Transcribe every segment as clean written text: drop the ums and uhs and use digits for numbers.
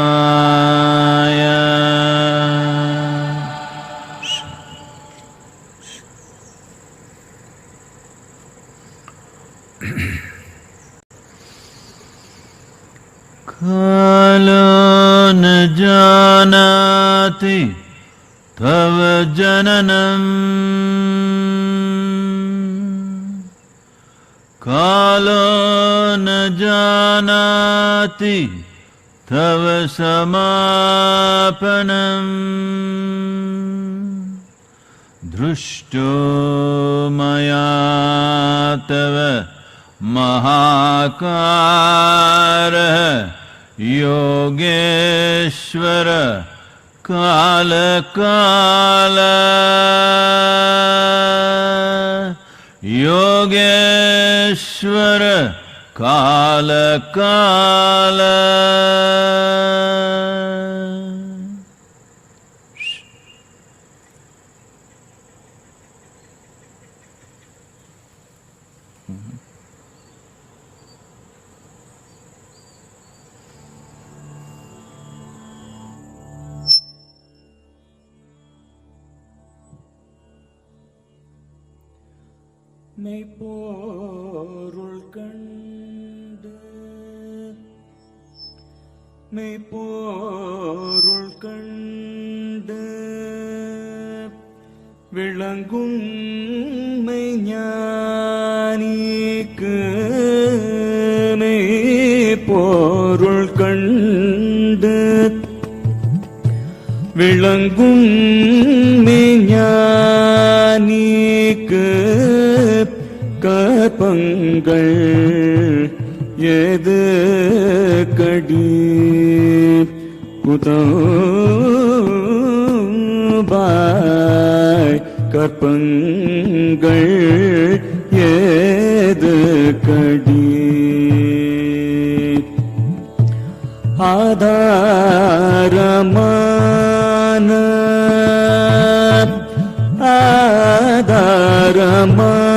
Mahadevaya. Kalo न जानति तव जननम् कालो न जानति तव समापनम् दृष्टो मया तव महाकारः योगेश्वर काल काल योगेश्वर काल काल. மெய்ப்பொருள் கண்டு மெய்ப்பொருள் கண்டு விளங்கும் மெய்ஞானிக்கு மெய்ப்பொருள் கண்டு விளங்கும் மெய்ஞானிக்கு கற்பங்கள் ஏது கடி குதம்பாய் கற்பங்கள் ஏது கடி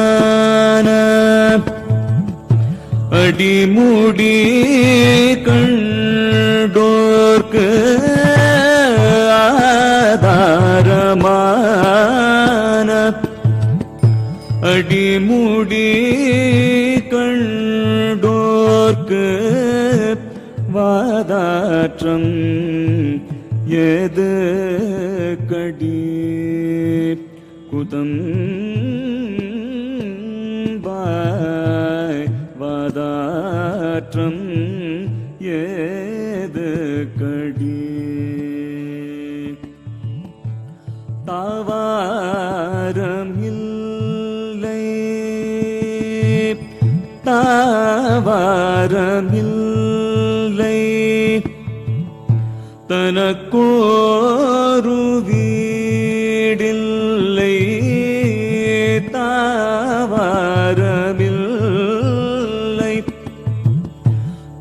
ஆதாரமான அடிமுடி கண்டோர்க்கு ஆதாரமான அடிமுடி கண்டோர்க்கு வாதாற்றம் ஏது கடி குதம் பாய் வாதாற்றம் ஏது கடி தாவாரம் இல்லை தாவாரம் இல்லை தனக்கோரு வீடில்லை தாவாரமில்லை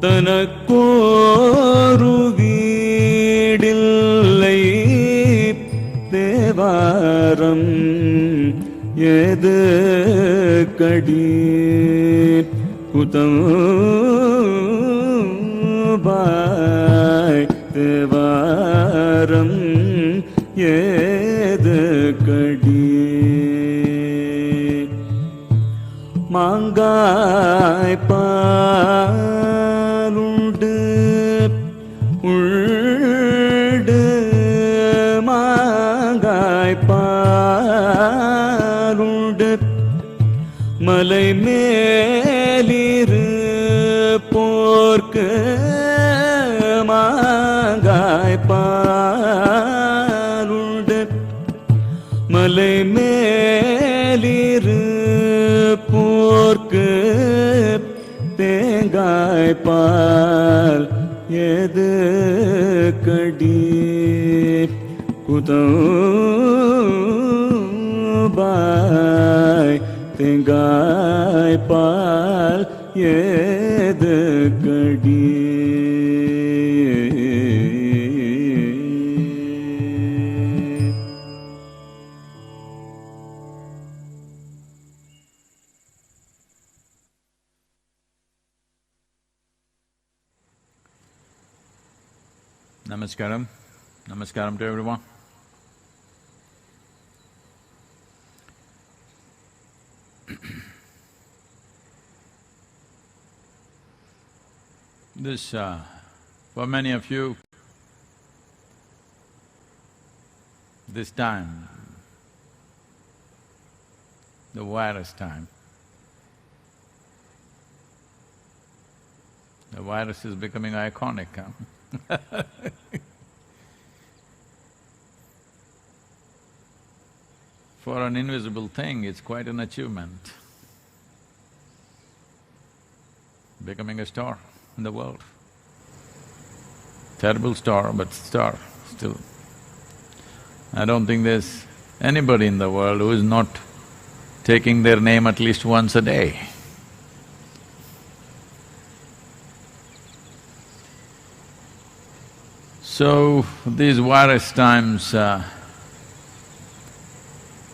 தனக்கோரு வீடில்லை தேவாரம் ஏது கடி குதம் பாய் தேவாரம் ஏது கடி மாங்காய் பாலுண்டு உள்டு மாங்காய் பாலுண்டு மலை மேலிரு போர்க்கு மாங்காய் பாலுண்டு மலை மேலிரு போர்க்கு தேங்காய் பால் ஏது கடி குதம்பாய் தேங்காய் பால் ஏது கடி Namaskaram. Namaskaram to everyone. For many of you, this time, the virus time, the virus is becoming iconic, huh? For an invisible thing, it's quite an achievement. Becoming a star in the world. Terrible star, but star still. I don't think there's anybody in the world who is not taking their name at least once a day. So, these virus times,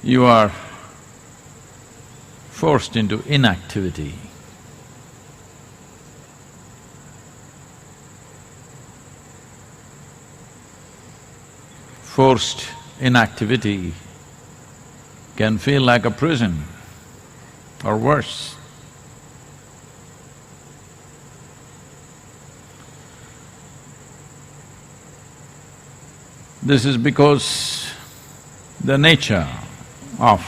you are forced into inactivity. Forced inactivity can feel like a prison or worse. This is because the nature of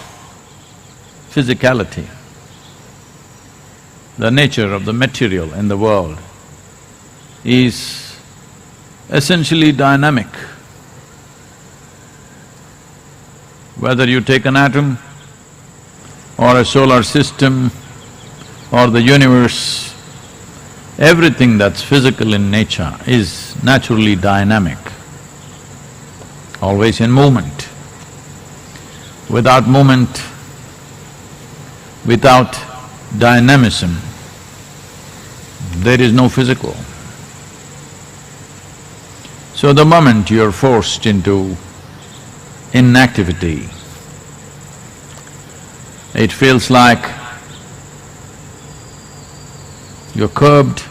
physicality, the nature of the material in the world is essentially dynamic. Whether you take an atom or a solar system or the universe, everything that's physical in nature is naturally dynamic, always in movement. Without movement, without dynamism, there is no physical. So the moment you're forced into inactivity, it feels like you're curbed,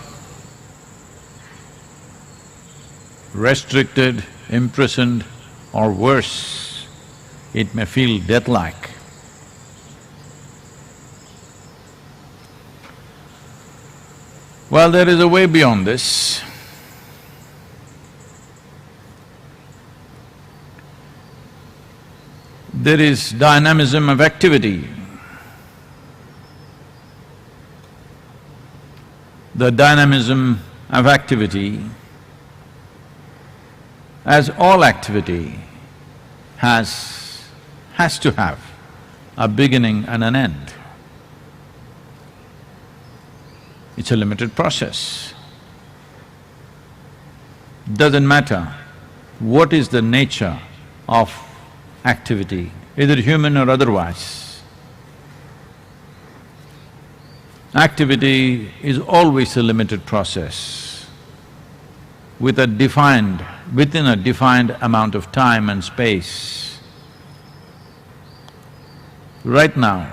restricted, imprisoned, or worse, it may feel death-like. Well, there is a way beyond this. There is dynamism of activity. The dynamism of activity, as all activity, has to have a beginning and an end. It's a limited process. Doesn't matter what is the nature of activity, either human or otherwise. Activity is always a limited process within a defined amount of time and space. Right now,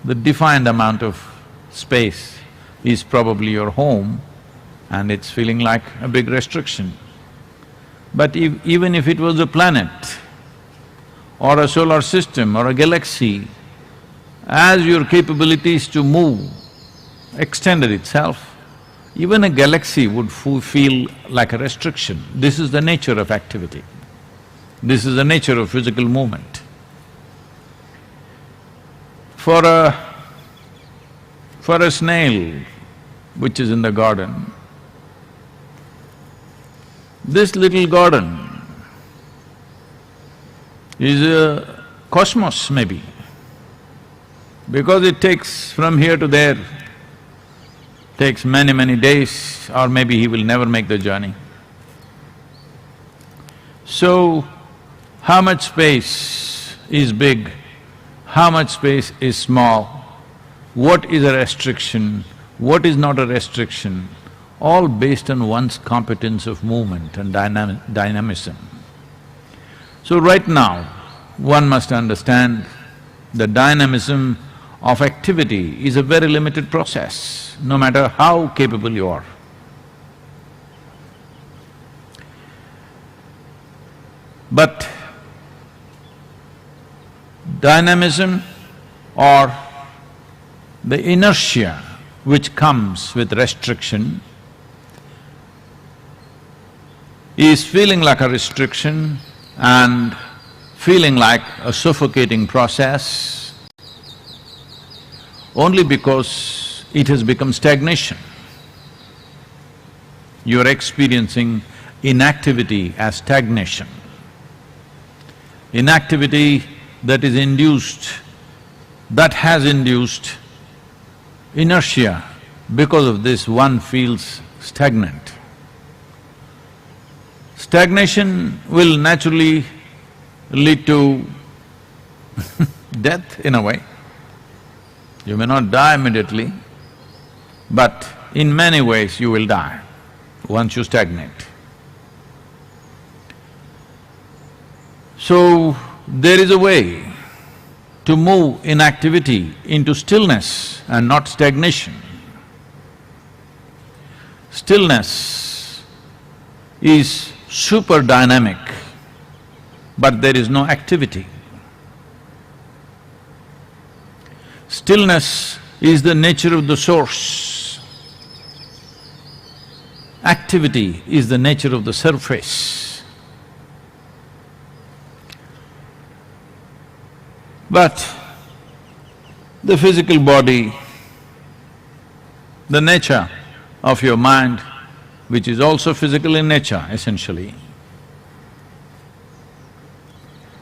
the defined amount of space is probably your home and it's feeling like a big restriction. But even if it was a planet or a solar system or a galaxy, as your capabilities to move extended itself, even a galaxy would feel like a restriction. This is the nature of activity. This is the nature of physical movement. For a snail which is in the garden, this little garden is a cosmos maybe, because it takes from here to there, takes many, many days, or maybe he will never make the journey. So, how much space is big, how much space is small, what is a restriction, what is not a restriction, all based on one's competence of movement and dynamism. So right now, one must understand the dynamism of activity is a very limited process, no matter how capable you are. But dynamism or the inertia which comes with restriction is feeling like a restriction and feeling like a suffocating process only because it has become stagnation. You're experiencing inactivity as stagnation. Inactivity that is induced, that has induced inertia. Because of this, one feels stagnant. Stagnation will naturally lead to death in a way. You may not die immediately, but in many ways you will die once you stagnate. So, there is a way to move inactivity into stillness and not stagnation. Stillness is super dynamic, but there is no activity. Stillness is the nature of the source. Activity is the nature of the surface. But the physical body, the nature of your mind, which is also physical in nature essentially,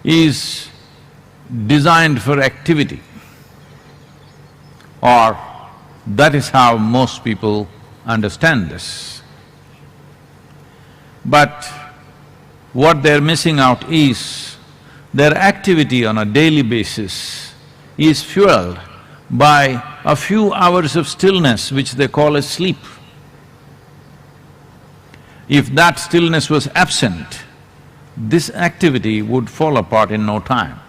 is designed for activity, or that is how most people understand this. But what they're missing out is their activity on a daily basis is fueled by a few hours of stillness which they call as sleep. If that stillness was absent, this activity would fall apart in no time.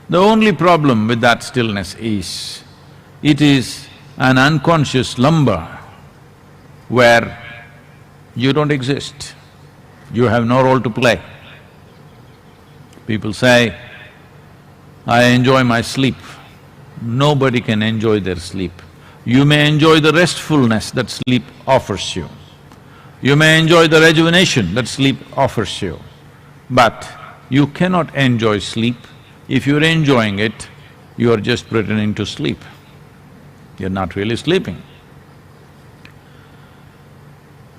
The only problem with that stillness is, it is an unconscious slumber where you don't exist, you have no role to play. People say, I enjoy my sleep. Nobody can enjoy their sleep. You may enjoy the restfulness that sleep offers you. You may enjoy the rejuvenation that sleep offers you, but you cannot enjoy sleep. If you're enjoying it, you are just pretending to sleep. You're not really sleeping.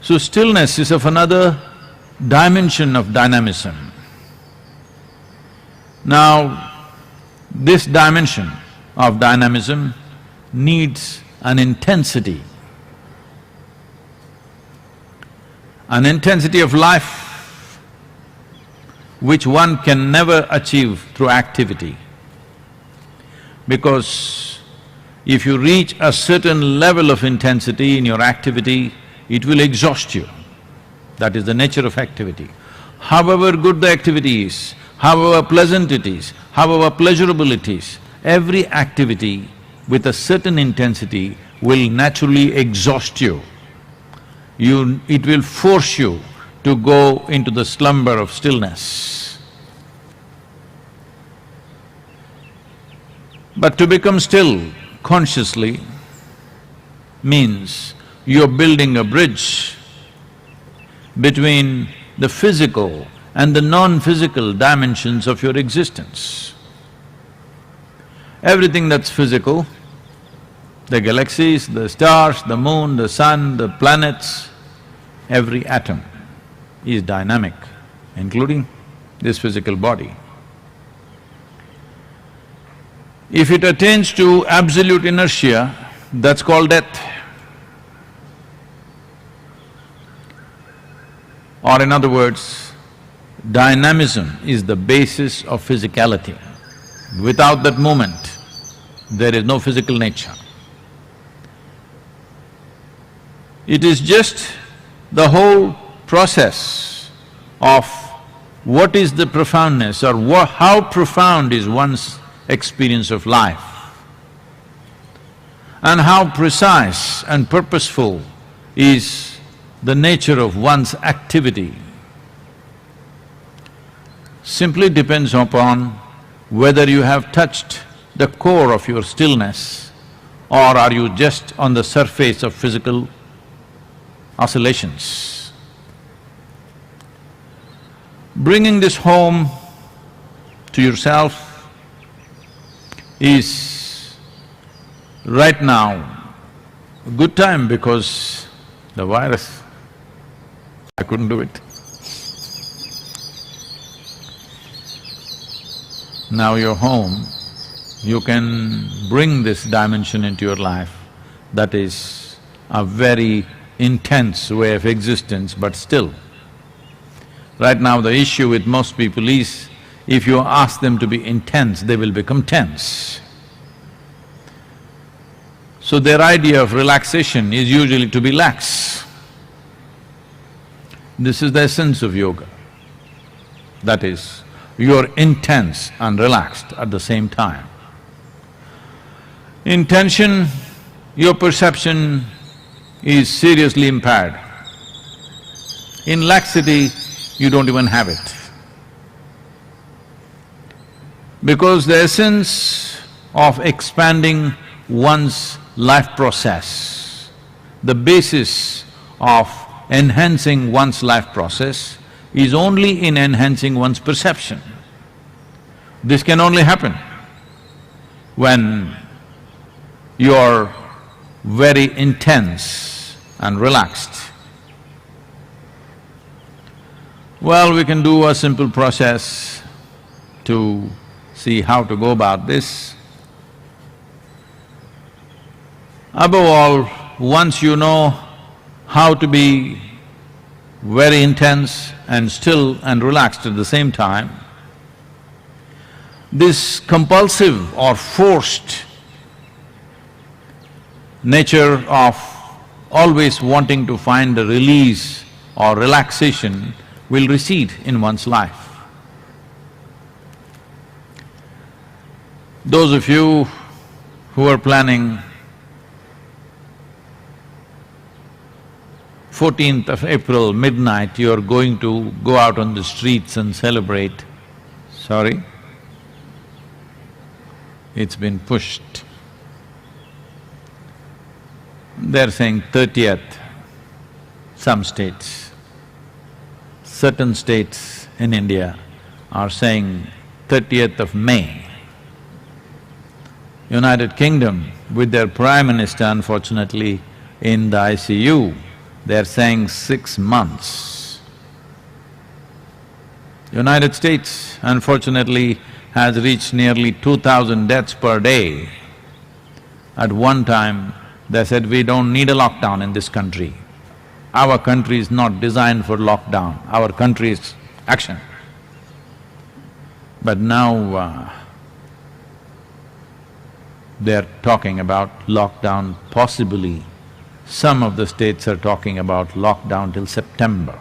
So stillness is of another dimension of dynamism. Now, this dimension of dynamism needs an intensity of life which one can never achieve through activity. Because if you reach a certain level of intensity in your activity, it will exhaust you. That is the nature of activity. However good the activity is, however pleasant it is, however pleasurable it is, every activity with a certain intensity will naturally exhaust you. It will force you to go into the slumber of stillness. But to become still consciously means you're building a bridge between the physical and the non-physical dimensions of your existence. Everything that's physical, the galaxies, the stars, the moon, the sun, the planets, every atom is dynamic, including this physical body. If it attains to absolute inertia, that's called death. Or in other words, dynamism is the basis of physicality. Without that movement, there is no physical nature. It is just the whole process of what is the profoundness or how profound is one's experience of life, and how precise and purposeful is the nature of one's activity. simply depends upon whether you have touched the core of your stillness or are you just on the surface of physical oscillations. Bringing this home to yourself is right now a good time because the virus, I couldn't do it. Now you're home, you can bring this dimension into your life. That is a very intense way of existence, but still. Right now the issue with most people is, if you ask them to be intense, they will become tense. So their idea of relaxation is usually to be lax. This is the essence of yoga. That is, you're intense and relaxed at the same time. In tension, your perception is seriously impaired. In laxity, you don't even have it. Because the essence of expanding one's life process, the basis of enhancing one's life process is only in enhancing one's perception. This can only happen when you're very intense and relaxed. Well, we can do a simple process to see how to go about this. Above all, once you know how to be very intense and still and relaxed at the same time, this compulsive or forced nature of always wanting to find a release or relaxation will recede in one's life. Those of you who are planning 14th of April, midnight, you're going to go out on the streets and celebrate. Sorry, it's been pushed. They're saying 30th, some states. Certain states in India are saying 30th of May. United Kingdom, with their Prime Minister unfortunately in the ICU, they're saying 6 months. United States, unfortunately, has reached nearly 2,000 deaths per day. At one time, they said, we don't need a lockdown in this country. Our country is not designed for lockdown, our country is action. But now, they're talking about lockdown possibly. Some of the states are talking about lockdown till September.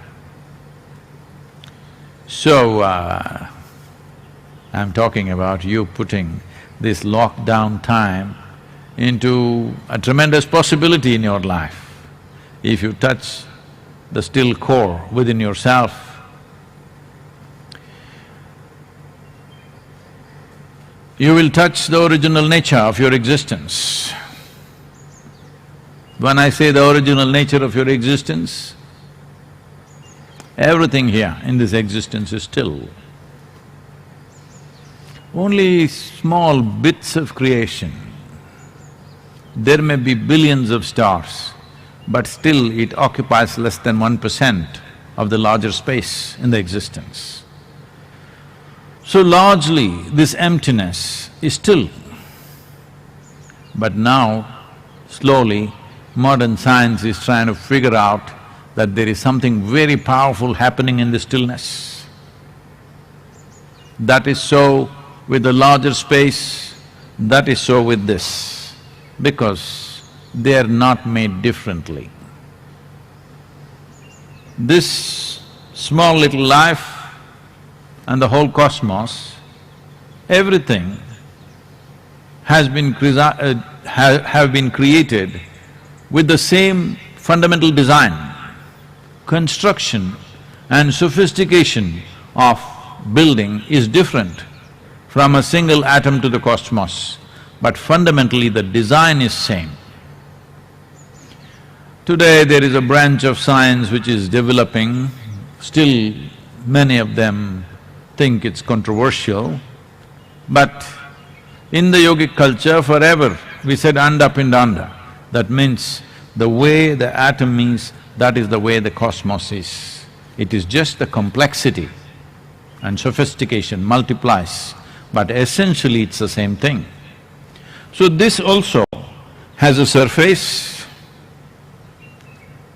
So, I'm talking about you putting this lockdown time into a tremendous possibility in your life. If you touch the still core within yourself, you will touch the original nature of your existence. When I say the original nature of your existence, everything here in this existence is still. Only small bits of creation. There may be billions of stars, but still it occupies less than 1% of the larger space in the existence. So largely, this emptiness is still. But now, slowly, modern science is trying to figure out that there is something very powerful happening in the stillness. That is so with the larger space, that is so with this, because they are not made differently. This small little life and the whole cosmos, everything has been have been created with the same fundamental design, construction and sophistication of building is different from a single atom to the cosmos, but fundamentally the design is same. Today there is a branch of science which is developing, still many of them think it's controversial, but in the yogic culture forever we said anda pindanda. That means the way the atom is, that is the way the cosmos is. It is just the complexity and sophistication multiplies, but essentially it's the same thing. So this also has a surface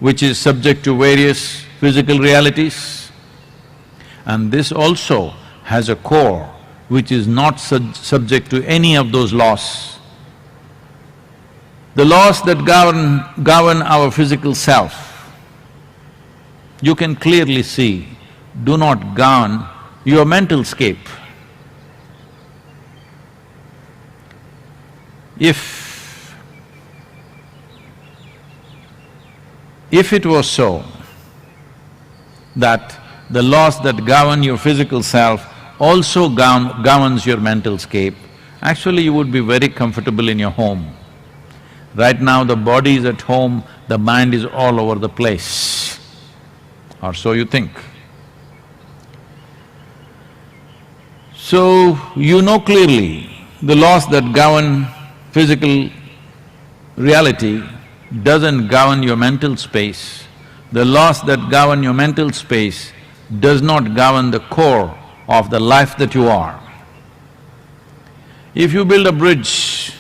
which is subject to various physical realities, and this also has a core which is not subject to any of those laws. The laws that govern our physical self, you can clearly see, do not govern your mental scape. If it was so that the laws that govern your physical self also governs your mental scape, actually you would be very comfortable in your home. Right now the body is at home, the mind is all over the place, or so you think. So, you know clearly the laws that govern physical reality doesn't govern your mental space. The laws that govern your mental space does not govern the core of the life that you are. If you build a bridge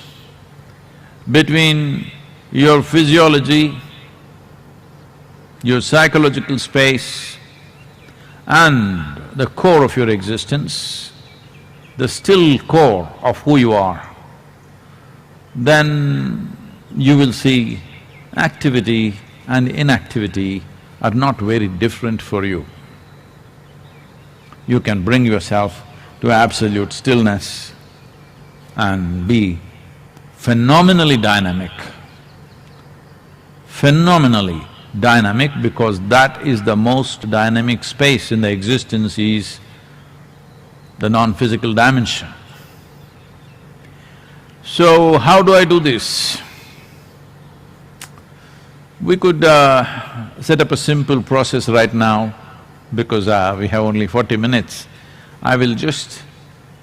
between your physiology, your psychological space and the core of your existence, the still core of who you are, then you will see activity and inactivity are not very different for you. You can bring yourself to absolute stillness and be phenomenally dynamic. Phenomenally dynamic, because that is the most dynamic space in the existence is the non-physical dimension. So, how do I do this? We could set up a simple process right now, because we have only 40 minutes. I will just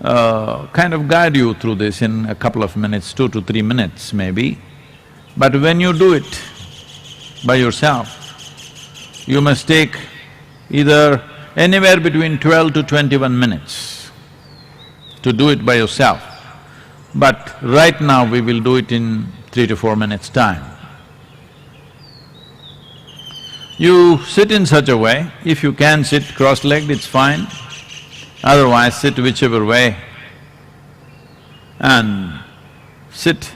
kind of guide you through this in a couple of minutes, 2 to 3 minutes maybe. But when you do it by yourself, you must take either anywhere between 12 to 21 minutes to do it by yourself. But right now we will do it in 3 to 4 minutes' time. You sit in such a way, if you can sit cross-legged, it's fine, otherwise sit whichever way and sit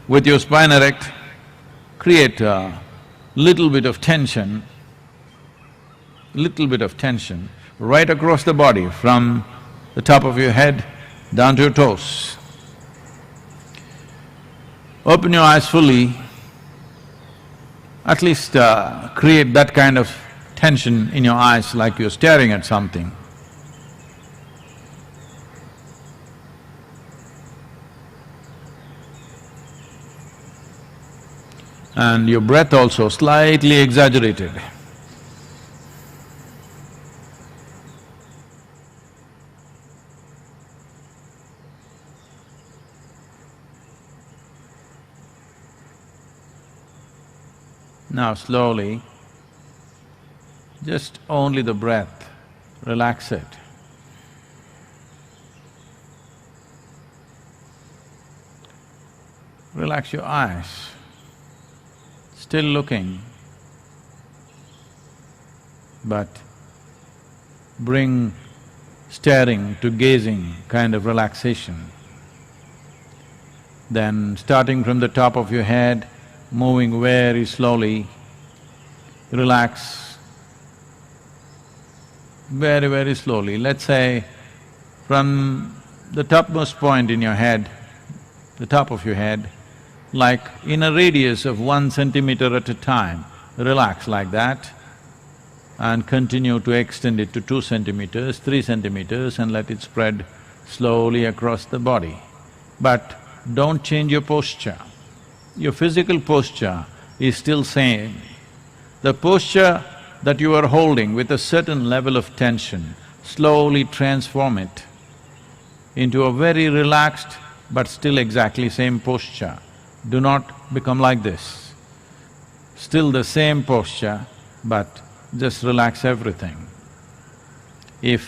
with your spine erect, create a little bit of tension right across the body from the top of your head down to your toes. Open your eyes fully, at least create that kind of tension in your eyes like you're staring at something. And your breath also slightly exaggerated. Now slowly, just only the breath, relax it. Relax your eyes, still looking, but bring staring to gazing kind of relaxation. Then starting from the top of your head, moving very slowly, relax very, very slowly. Let's say from the topmost point in your head, the top of your head, like in a radius of 1 centimeter at a time, relax like that. and continue to extend it to 2 centimeters, 3 centimeters and let it spread slowly across the body. But don't change your posture. Your physical posture is still same. The posture that you are holding with a certain level of tension, slowly transform it into a very relaxed but still exactly same posture. Do not become like this. Still the same posture, but just relax everything. If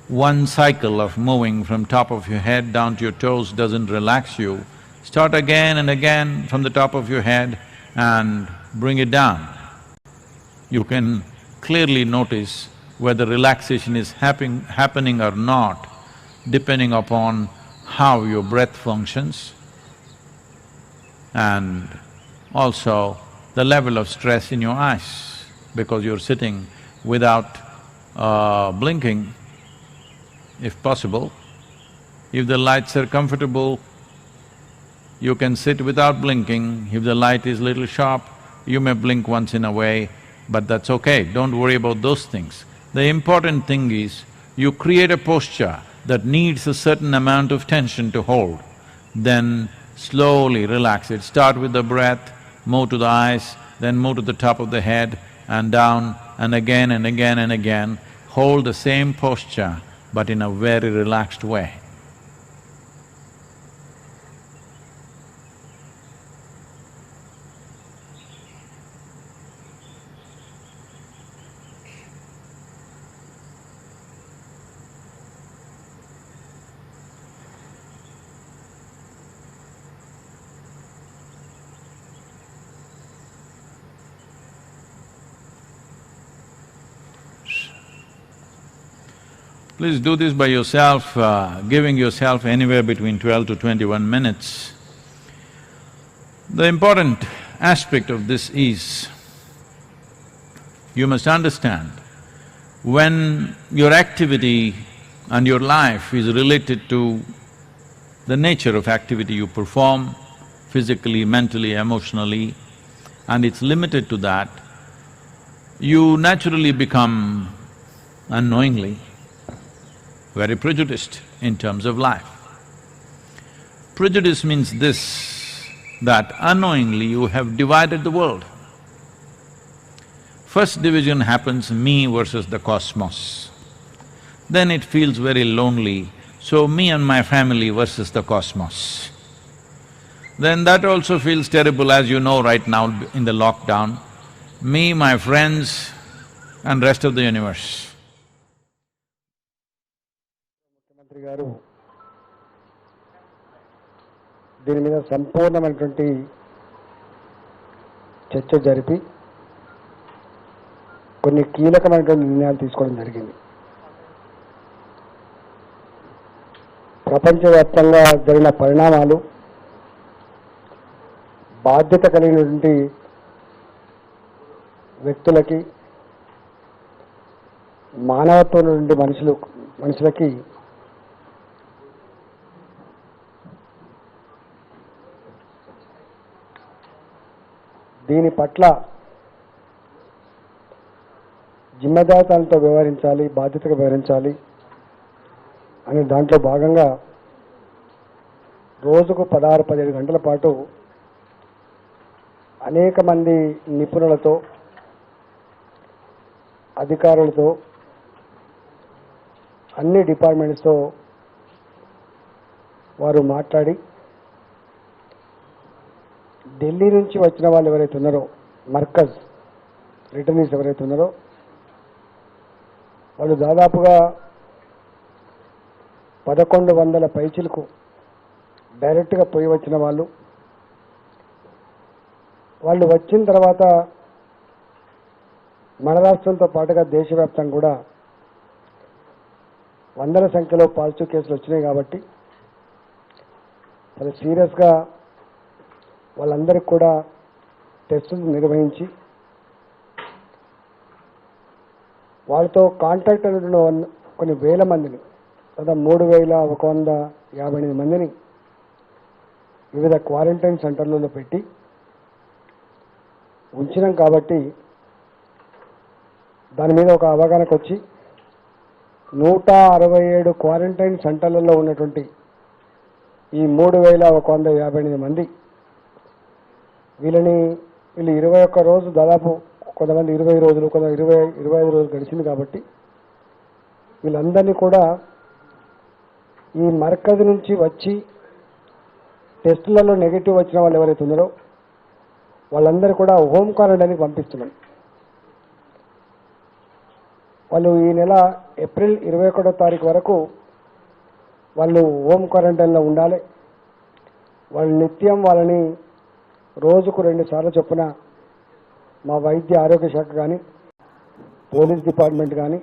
one cycle of moving from top of your head down to your toes doesn't relax you, start again and again from the top of your head and bring it down. You can clearly notice whether relaxation is happening or not, depending upon how your breath functions and also the level of stress in your eyes, because you're sitting without blinking, if possible. If the lights are comfortable, you can sit without blinking. If the light is little sharp, you may blink once in a way, but that's okay, don't worry about those things. The important thing is, you create a posture that needs a certain amount of tension to hold, then slowly relax it. Start with the breath, move to the eyes, then move to the top of the head and down and again and again and again. Hold the same posture but in a very relaxed way. Please do this by yourself, giving yourself anywhere between 12 to 21 minutes. The important aspect of this is, you must understand, when your activity and your life is related to the nature of activity you perform, physically, mentally, emotionally, and it's limited to that, you naturally become, unknowingly, very prejudiced in terms of life. Prejudice means this, that unknowingly you have divided the world. First division happens, me versus the cosmos. Then it feels very lonely, so me and my family versus the cosmos. Then that also feels terrible, as you know right now in the lockdown, me, my friends and rest of the universe. ముఖ్యమంత్రి గారు దీని మీద సంపూర్ణమైనటువంటి చర్చ జరిపి కొన్ని కీలకమైనటువంటి నిర్ణయాలు తీసుకోవడం జరిగింది. ప్రపంచవ్యాప్తంగా జరిగిన పరిణామాలు బాధ్యత కలిగినటువంటి వ్యక్తులకి, మానవత్వం నుండి మనుషులకి దీని పట్ల జిమ్మేదారితనంతో వ్యవహరించాలి, బాధ్యతగా వ్యవహరించాలి అనే దాంట్లో భాగంగా రోజుకు 16-17 గంటల పాటు అనేక మంది నిపుణులతో, అధికారులతో, అన్ని డిపార్ట్మెంట్స్తో వారు మాట్లాడి, ఢిల్లీ నుంచి వచ్చిన వాళ్ళు ఎవరైతే ఉన్నారో, మర్కజ్ రిటర్నీస్ ఎవరైతే ఉన్నారో, వాళ్ళు దాదాపుగా 1100 పైచిలకు డైరెక్ట్గా పోయి వచ్చిన వాళ్ళు వచ్చిన తర్వాత మన రాష్ట్రంతో పాటుగా దేశవ్యాప్తంగా కూడా వందల సంఖ్యలో పాజిటివ్ కేసులు వచ్చినాయి. కాబట్టి చాలా సీరియస్గా వాళ్ళందరికీ కూడా టెస్టులు నిర్వహించి వాళ్ళతో కాంటాక్ట్ అయినటువంటి కొన్ని వేల మందిని, దాదాపు 3158 మందిని వివిధ క్వారంటైన్ సెంటర్లలో పెట్టి ఉంచినాం. కాబట్టి దాని మీద ఒక అవగాహనకు వచ్చి 167 క్వారంటైన్ సెంటర్లలో ఉన్నటువంటి ఈ 3158 మంది వీళ్ళు 21 రోజు దాదాపు కొంతమంది 20 రోజులు కొంత 25 రోజులు గడిచింది కాబట్టి వీళ్ళందరినీ కూడా ఈ మర్కజ్ నుంచి వచ్చి టెస్టులలో నెగిటివ్ వచ్చిన వాళ్ళు ఎవరైతే ఉన్నారో వాళ్ళందరూ కూడా హోమ్ క్వారంటైన్కి పంపిస్తున్నాం. వాళ్ళు ఈ నెల ఏప్రిల్ 21వ తారీఖు వరకు వాళ్ళు హోమ్ క్వారంటైన్లో ఉండాలి. వాళ్ళు నిత్యం వాళ్ళని రోజుకు 2 సార్లు చొప్పున మా వైద్య ఆరోగ్య శాఖ కానీ పోలీస్ డిపార్ట్మెంట్ కానీ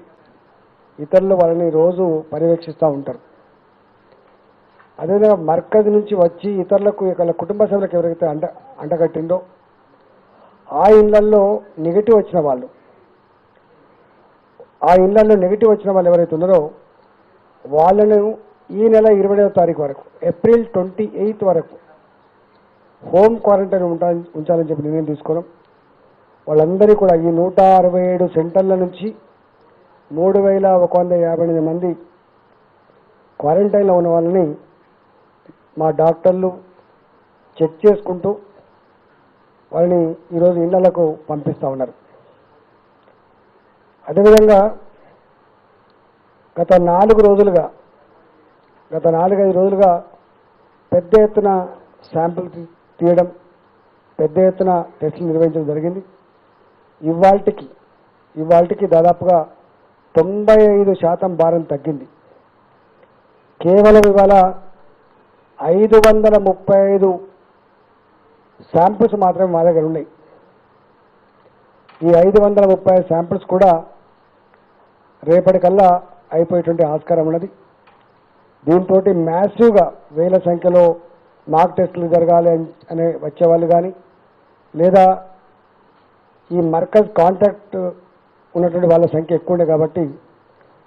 ఇతరులు వాళ్ళని రోజు పర్యవేక్షిస్తూ ఉంటారు. అదేవిధంగా మర్కజ్ నుంచి వచ్చి ఇతరులకు ఇక్కడ కుటుంబ సభ్యులకు ఎవరైతే అంటగట్టిందో ఆ ఇళ్లలో నెగిటివ్ వచ్చిన వాళ్ళు ఎవరైతే ఉన్నారో వాళ్ళను ఈ నెల 20వ తారీఖు వరకు ఏప్రిల్ 28th వరకు హోమ్ క్వారంటైన్ ఉంచాలని చెప్పి నిర్ణయం తీసుకోవడం. వాళ్ళందరూ కూడా ఈ 167 సెంటర్ల నుంచి 3158 మంది క్వారంటైన్లో ఉన్న వాళ్ళని మా డాక్టర్లు చెక్ చేసుకుంటూ వాళ్ళని ఈరోజు ఇళ్లకు పంపిస్తూ ఉన్నారు. అదేవిధంగా గత 4-5 రోజులుగా పెద్ద ఎత్తున శాంపుల్ తీయడం, పెద్ద ఎత్తున టెస్టులు నిర్వహించడం జరిగింది. ఇవాల్టికి దాదాపుగా 95% భారం తగ్గింది. కేవలం ఇవాళ 535 శాంపిల్స్ మాత్రమే మా దగ్గర ఉన్నాయి. ఈ 535 శాంపిల్స్ కూడా రేపటికల్లా అయిపోయేటువంటి ఆస్కారం ఉన్నది. దీంతో మ్యాసివ్గా వేల సంఖ్యలో మాక్ టెస్టులు జరగాలి అనే వచ్చేవాళ్ళు కానీ లేదా ఈ మర్కజ్ కాంటాక్ట్ ఉన్నటువంటి వాళ్ళ సంఖ్య ఎక్కువ ఉండే కాబట్టి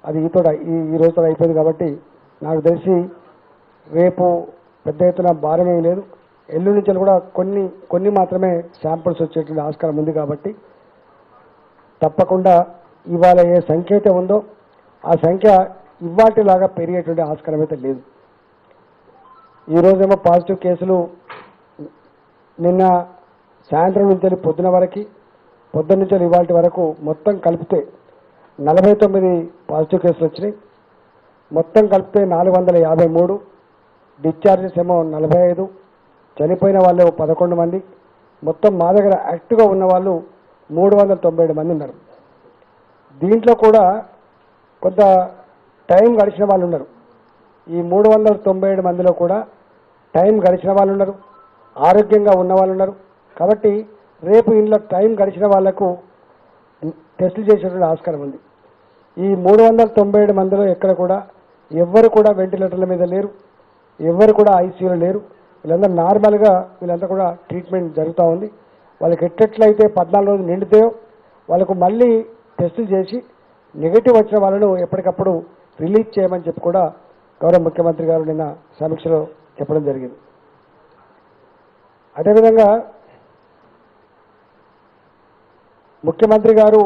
అది ఈ రోజుతో అయిపోయింది. కాబట్టి నాకు తెలిసి రేపు పెద్ద ఎత్తున భారమేం లేదు. ఎల్లుండి నుంచి కూడా కొన్ని మాత్రమే శాంపిల్స్ వచ్చేటువంటి ఆస్కారం ఉంది. కాబట్టి తప్పకుండా ఇవాళ ఏ సంఖ్య అయితే ఉందో ఆ సంఖ్య ఇవాటిలాగా పెరిగేటువంటి ఆస్కారం అయితే లేదు. ఈరోజేమో పాజిటివ్ కేసులు నిన్న సాయంత్రం నుంచి పొద్దున్న నుంచి ఇవాటి వరకు మొత్తం కలిపితే 49 పాజిటివ్ కేసులు వచ్చినాయి. మొత్తం కలిపితే 453, డిశ్చార్జెస్ ఏమో 45, చనిపోయిన వాళ్ళు 11 మంది. మొత్తం మా దగ్గర యాక్టివ్గా ఉన్న వాళ్ళు 397 మంది ఉన్నారు. దీంట్లో కూడా కొంత టైం గడిచిన వాళ్ళు ఉన్నారు. ఈ 397 మందిలో కూడా టైం గడిచిన వాళ్ళు ఉన్నారు, ఆరోగ్యంగా ఉన్న వాళ్ళు ఉన్నారు. కాబట్టి రేపు ఇంట్లో టైం గడిచిన వాళ్లకు టెస్టులు చేసేటువంటి ఆస్కారం ఉంది. ఈ 397 మందిలో ఎక్కడ కూడా ఎవ్వరు కూడా వెంటిలేటర్ల మీద లేరు, ఎవ్వరు కూడా ఐసీయూలో లేరు. వీళ్ళందరూ నార్మల్గా వీళ్ళంతా కూడా ట్రీట్మెంట్ జరుగుతూ ఉంది. వాళ్ళకి ఎట్లయితే 14 రోజులు నిండితేయో వాళ్ళకు మళ్ళీ టెస్టులు చేసి నెగిటివ్ వచ్చిన వాళ్ళను ఎప్పటికప్పుడు రిలీజ్ చేయమని చెప్పి కూడా గౌరవ ముఖ్యమంత్రి గారు నిన్న సమీక్షలో చెప్పడం జరిగింది. అదేవిధంగా ముఖ్యమంత్రి గారు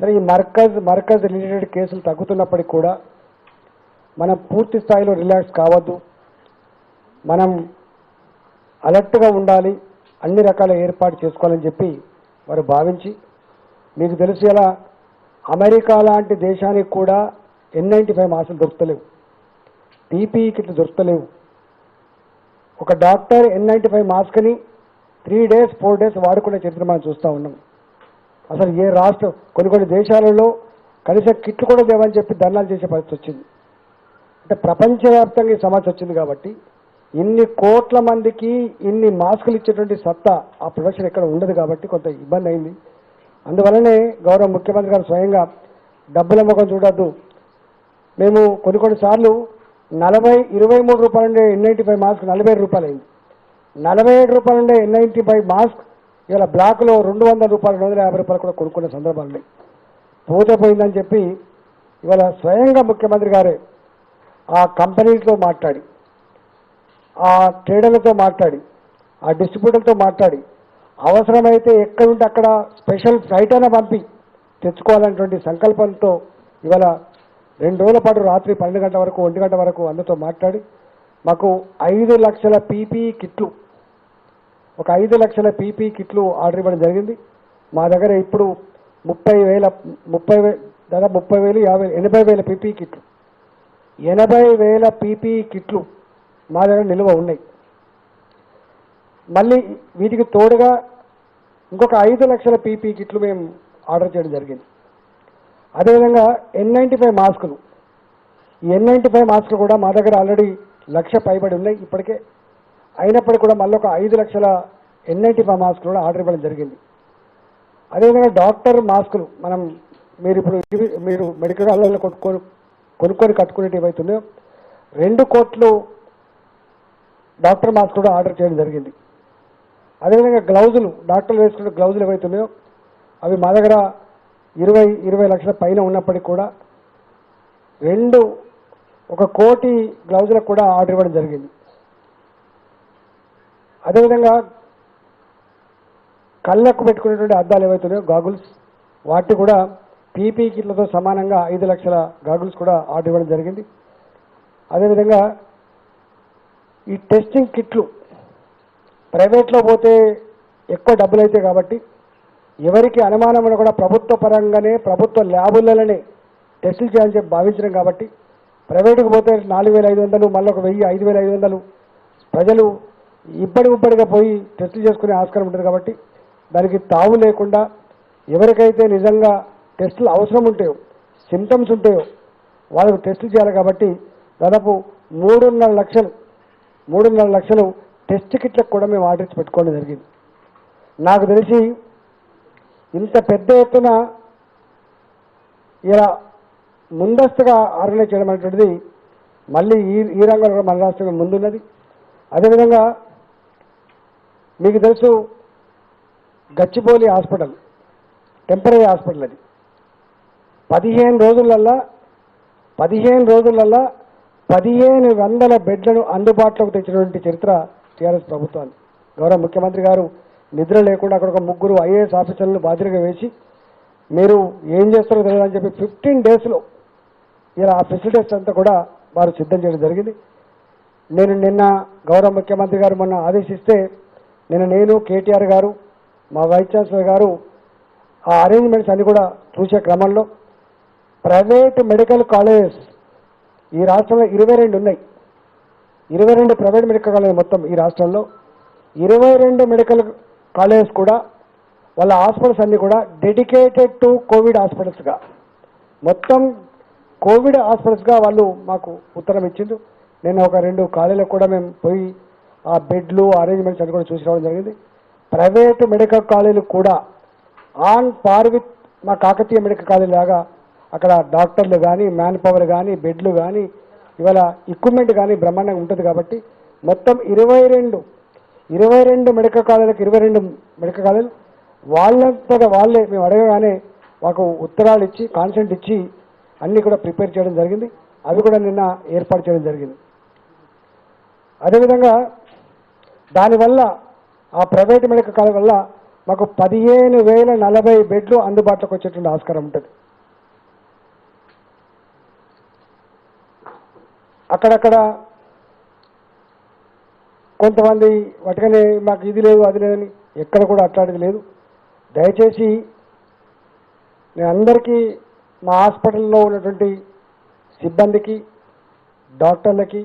సరే ఈ మర్కజ్ రిలేటెడ్ కేసులు తగ్గుతున్నప్పటికీ కూడా మనం పూర్తి స్థాయిలో రిలాక్స్ కావద్దు, మనం అలర్ట్గా ఉండాలి, అన్ని రకాల ఏర్పాటు చేసుకోవాలని చెప్పి వారు భావించి, మీకు తెలిసి ఎలా అమెరికా లాంటి దేశానికి కూడా N95 మాస్కులు దొరుకుతలేవు, PPE కిట్లు దొరుకుతలేవు. ఒక డాక్టర్ N95 మాస్క్ని 3 days 4 days వాడుకునే చరిత్ర మనం చూస్తూ ఉన్నాం. అసలు ఏ రాష్ట్రం కొన్ని దేశాలలో కనీసం కిట్లు కూడా లేవని చెప్పి ధర్నాలు చేసే పరిస్థితి వచ్చింది. అంటే ప్రపంచవ్యాప్తంగా ఈ సమస్య వచ్చింది. కాబట్టి ఇన్ని కోట్ల మందికి ఇన్ని మాస్కులు ఇచ్చేటువంటి సత్తా ఆ ప్రొడక్షన్ ఎక్కడ ఉండదు. కాబట్టి కొంత ఇబ్బంది అయింది. అందువల్లనే గౌరవ ముఖ్యమంత్రి గారు స్వయంగా డబ్బుల ముఖం చూడొద్దు, మేము కొన్నిసార్లు 23 రూపాయలు ఉండే N95 మాస్క్ 47 రూపాయలు అయింది. 47 రూపాయలు ఉండే N95 మాస్క్ ఇవాళ బ్లాక్లో 200 రూపాయలు 250 రూపాయలు కూడా కొనుక్కునే సందర్భాలు ఉన్నాయి. పోయిందని చెప్పి ఇవాళ స్వయంగా ముఖ్యమంత్రి గారే ఆ కంపెనీలతో మాట్లాడి, ఆ ట్రేడర్లతో మాట్లాడి, ఆ డిస్ట్రిబ్యూటర్తో మాట్లాడి అవసరమైతే ఎక్కడుంటే అక్కడ స్పెషల్ ఫ్లైట్ అయినా పంపి తెచ్చుకోవాలనేటువంటి సంకల్పంతో ఇవాళ 2 రోజుల పాటు రాత్రి 12 గంటల వరకు 1 గంట వరకు అందరితో మాట్లాడి మాకు 5 లక్షల పీపీఈ కిట్లు ఒక 5 లక్షల పీపీఈ కిట్లు ఆర్డర్ ఇవ్వడం జరిగింది. మా దగ్గర ఇప్పుడు దాదాపు 80,000 పీపీఈ కిట్లు 80,000 పీపీఈ కిట్లు మా దగ్గర నిల్వ ఉన్నాయి. మళ్ళీ వీటికి తోడుగా ఇంకొక 5 లక్షల పీపీఈ కిట్లు మేము ఆర్డర్ చేయడం జరిగింది. అదేవిధంగా N95 మాస్కులు ఈ N95 మాస్కులు కూడా మా దగ్గర ఆల్రెడీ 1,00,000 పైబడి ఉన్నాయి ఇప్పటికే. అయినప్పటికీ కూడా మళ్ళీ ఒక 5 లక్షల N95 మాస్కులు కూడా ఆర్డర్ ఇవ్వడం జరిగింది. అదేవిధంగా డాక్టర్ మాస్కులు మీరు మెడికల్ కాలేజీలో కొనుక్కొని కట్టుకునేవి ఏవైతున్నాయో 2 కోట్లు డాక్టర్ మాస్క్ కూడా ఆర్డర్ చేయడం జరిగింది. అదేవిధంగా గ్లౌజులు డాక్టర్లు వేసుకునే గ్లౌజులు ఏవైతున్నాయో అవి మా దగ్గర 20 లక్షల పైన ఉన్నప్పటికీ కూడా 1 కోటి గ్లౌజులకు కూడా ఆర్డర్ ఇవ్వడం జరిగింది. అదేవిధంగా కళ్ళకు పెట్టుకునేటువంటి అద్దాలు ఏవైతున్నాయో గాగుల్స్ వాటి కూడా పీపీ కిట్లతో సమానంగా 5 లక్షల గాగుల్స్ కూడా ఆర్డర్ ఇవ్వడం జరిగింది. అదేవిధంగా ఈ టెస్టింగ్ కిట్లు ప్రైవేట్లో పోతే ఎక్కువ డబ్బులు అయితే కాబట్టి ఎవరికి అనుమానమైన కూడా ప్రభుత్వ పరంగానే ప్రభుత్వ ల్యాబులలోనే టెస్టులు చేయాలని చెప్పి భావించడం కాబట్టి ప్రైవేటుకు పోతే 4,500 మళ్ళీ ఒక 1,000 5,500 ప్రజలు ఇబ్బడిగా పోయి టెస్టులు చేసుకునే ఆస్కారం ఉంటుంది కాబట్టి దానికి తావు లేకుండా ఎవరికైతే నిజంగా టెస్టులు అవసరం ఉంటాయో సిమ్టమ్స్ ఉంటాయో వాళ్ళకు టెస్టులు చేయాలి కాబట్టి దాదాపు 3.5 లక్షలు టెస్ట్ కిట్లకు కూడా మేము ఆర్డర్ ఇచ్చి పెట్టుకోవడం జరిగింది. నాకు తెలిసి ఇంత పెద్ద ఎత్తున ఇలా ముందస్తుగా ఆర్గనైజ్ చేయడం అనేటువంటిది మళ్ళీ ఈ రంగంలో కూడా మన రాష్ట్రం ముందున్నది. అదేవిధంగా మీకు తెలుసు గచ్చిబౌలి హాస్పిటల్ టెంపరీ హాస్పిటల్ అది 15 రోజులల్లా 1,500 బెడ్లను అందుబాటులోకి తెచ్చినటువంటి చరిత్ర టీఆర్ఎస్ ప్రభుత్వాన్ని. గౌరవ ముఖ్యమంత్రి గారు నిద్ర లేకుండా అక్కడ ఒక 3 ఐఏఎస్ ఆఫీసర్లను బాధ్యతగా వేసి మీరు ఏం చేస్తారో తెలియదని చెప్పి 15 డేస్లో ఇలా ఆ ఫెసిలిటీస్ అంతా కూడా వారు సిద్ధం చేయడం జరిగింది. నిన్న గౌరవ ముఖ్యమంత్రి గారు మొన్న ఆదేశిస్తే నేను కేటీఆర్ గారు మా వైస్ ఛాన్సలర్ గారు ఆ అరేంజ్మెంట్స్ అన్ని కూడా చూసే క్రమంలో ప్రైవేట్ మెడికల్ కాలేజెస్ ఈ రాష్ట్రంలో 22 ఉన్నాయి. 22 ప్రైవేట్ మెడికల్ కాలేజ్ మొత్తం ఈ రాష్ట్రంలో 22 మెడికల్ కాలేజెస్ కూడా వాళ్ళ హాస్పిటల్స్ అన్నీ కూడా డెడికేటెడ్ టు కోవిడ్ హాస్పిటల్స్గా మొత్తం కోవిడ్ హాస్పిటల్స్గా వాళ్ళు మాకు ఉత్తరం ఇచ్చిండ్రు. నేను ఒక 2 కాలేజీలకు కూడా మేము పోయి ఆ బెడ్లు అరేంజ్మెంట్స్ అన్ని కూడా చూసి రావడం జరిగింది. ప్రైవేట్ మెడికల్ కాలేజీలు కూడా ఆన్ పార్ విత్ మా కాకతీయ మెడికల్ కాలేజ్ లాగా అక్కడ డాక్టర్లు కానీ మ్యాన్ పవర్ కానీ బెడ్లు కానీ ఇవాళ ఎక్విప్మెంట్ కానీ బ్రహ్మాండంగా ఉంటుంది కాబట్టి మొత్తం 22 మెడికల్ కాలేజీలకు 22 మెడికల్ కాలేజీలు వాళ్ళంతటా వాళ్ళే మేము అడగగానే మాకు ఉత్తరాలు ఇచ్చి కాన్సెంట్ ఇచ్చి అన్నీ కూడా ప్రిపేర్ చేయడం జరిగింది. అవి కూడా నిన్న ఏర్పాటు చేయడం జరిగింది. అదేవిధంగా దానివల్ల ఆ ప్రైవేట్ మెడికల్ కాలేజ్ వల్ల మాకు 15,040 బెడ్లు అందుబాటులోకి వచ్చేటువంటి ఆస్కారం ఉంటుంది. అక్కడక్కడ కొంతమంది వాటికనే మాకు ఇది లేదు అది లేదని ఎక్కడ కూడా అట్లాంటిది లేదు. దయచేసి నేను అందరికీ మా హాస్పిటల్లో ఉన్నటువంటి సిబ్బందికి డాక్టర్లకి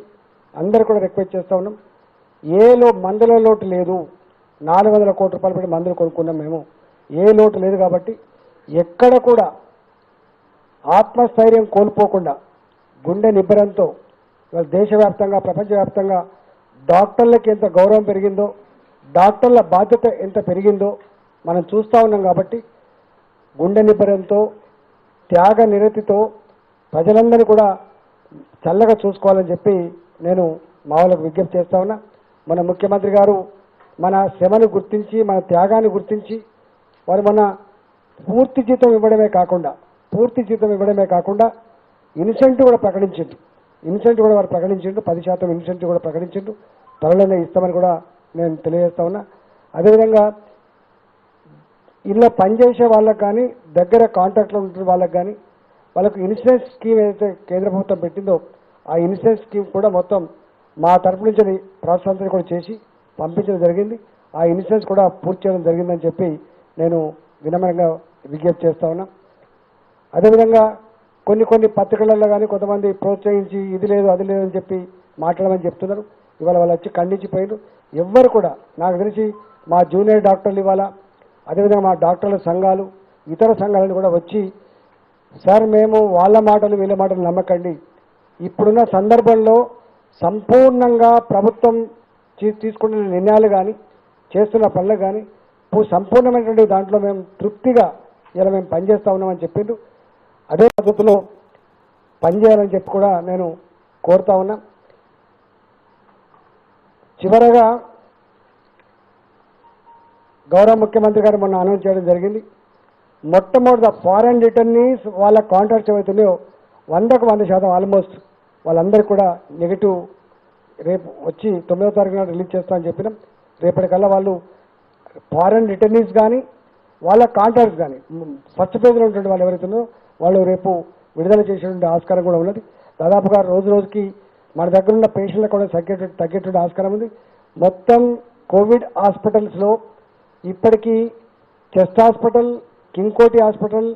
అందరు కూడా రిక్వెస్ట్ చేస్తూ ఉన్నాం. మందుల లోటు లేదు. 400 కోట్ల రూపాయలు పెట్టి మందులు కొనుక్కున్నాం మేము. ఏ లోటు లేదు కాబట్టి ఎక్కడ కూడా ఆత్మస్థైర్యం కోల్పోకుండా గుండె నిబ్బరంతో దేశవ్యాప్తంగా ప్రపంచవ్యాప్తంగా డాక్టర్లకి ఎంత గౌరవం పెరిగిందో డాక్టర్ల బాధ్యత ఎంత పెరిగిందో మనం చూస్తూ ఉన్నాం. కాబట్టి గుండె నిబ్బరంతో త్యాగ నిరతితో ప్రజలందరినీ కూడా చల్లగా చూసుకోవాలని చెప్పి నేను మా వాళ్ళకు విజ్ఞప్తి చేస్తా ఉన్నా. మన ముఖ్యమంత్రి గారు మన శ్రమను గుర్తించి మన త్యాగాన్ని గుర్తించి వారు మన పూర్తి జీతం ఇవ్వడమే కాకుండా ఇన్సెంటివ్ కూడా ప్రకటించిండ్రు. వారు ప్రకటించిండ్రు. 10% ఇన్సెంటివ్ కూడా ప్రకటించిండ్రు. త్వరలోనే ఇస్తామని కూడా నేను తెలియజేస్తా ఉన్నా. అదేవిధంగా ఇలా పనిచేసే వాళ్ళకి కానీ దగ్గర కాంటాక్ట్లో ఉంటున్న వాళ్ళకి కానీ వాళ్ళకు ఇన్సూరెన్స్ స్కీమ్ ఏదైతే కేంద్ర ప్రభుత్వం పెట్టిందో ఆ ఇన్సూరెన్స్ స్కీమ్ కూడా మొత్తం మా తరపు నుంచి ప్రాసెస్ అంతా కూడా చేసి పంపించడం జరిగింది. ఆ ఇన్సూరెన్స్ కూడా పూర్తి చేయడం జరిగిందని చెప్పి నేను వినమ్రంగా విజ్ఞప్తి చేస్తా ఉన్నా. అదేవిధంగా కొన్ని పత్రికలలో కానీ కొంతమంది ప్రోత్సహించి ఇది లేదు అది లేదు అని చెప్పి మాట్లాడమని చెప్తున్నారు. ఇవాళ వాళ్ళు వచ్చి ఖండించిపోయారు. ఎవ్వరు కూడా నాకు తెలిసి మా జూనియర్ డాక్టర్లు ఇవాళ అదేవిధంగా మా డాక్టర్ల సంఘాలు ఇతర సంఘాలను కూడా వచ్చి సార్ మేము వాళ్ళ మాటలు వీళ్ళ మాటలు నమ్మకండి, ఇప్పుడున్న సందర్భంలో సంపూర్ణంగా ప్రభుత్వం తీసుకుంటున్న నిర్ణయాలు కానీ చేస్తున్న పనులు కానీ సంపూర్ణమైనటువంటి దాంట్లో మేము తృప్తిగా ఇలా మేము పనిచేస్తూ ఉన్నామని చెప్పిండు. అదే పద్ధతిలో పనిచేయాలని చెప్పి కూడా నేను కోరుతా ఉన్నా. చివరగా గౌరవ ముఖ్యమంత్రి గారు మొన్న అనౌన్స్ చేయడం జరిగింది. మొట్టమొదటి ఫారెన్ రిటర్నీస్ వాళ్ళ కాంట్రాక్ట్స్ ఏవైతున్నాయో 100% ఆల్మోస్ట్ వాళ్ళందరికీ కూడా నెగిటివ్ రేపు వచ్చి 9వ తారీఖున రిలీజ్ చేస్తామని చెప్పినాం. రేపటికల్లా వాళ్ళు ఫారెన్ రిటర్నీస్ కానీ వాళ్ళ కాంట్రాక్ట్స్ కానీ ఫస్ట్ పేజ్లో ఉన్నటువంటి వాళ్ళు ఎవరైతున్నారో వాళ్ళు రేపు విడుదల చేసేటువంటి ఆస్కారం కూడా ఉన్నది. దాదాపుగా రోజుకి మన దగ్గర ఉన్న పేషెంట్లకు కూడా తగ్గేటువంటి ఆస్కారం ఉంది. మొత్తం కోవిడ్ హాస్పిటల్స్లో ఇప్పటికీ chest hospital, Kingkoti hospital,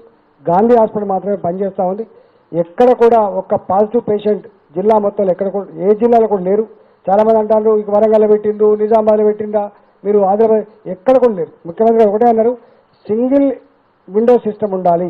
Gandhi hospital మాత్రమే పనిచేస్తూ ఉంది. ఎక్కడ కూడా ఒక్క పాజిటివ్ పేషెంట్ జిల్లా మొత్తంలో ఎక్కడ కూడా ఏ జిల్లాలో కూడా లేరు. చాలామంది అంటారు ఇక వరంగల్లో పెట్టిండు, నిజామాబాద్లో పెట్టిండా, మీరు ఆదిలాబాద్ ఎక్కడ కూడా లేరు. ముఖ్యమంత్రి గారు ఒకటే అన్నారు, సింగిల్ విండో సిస్టమ్ ఉండాలి.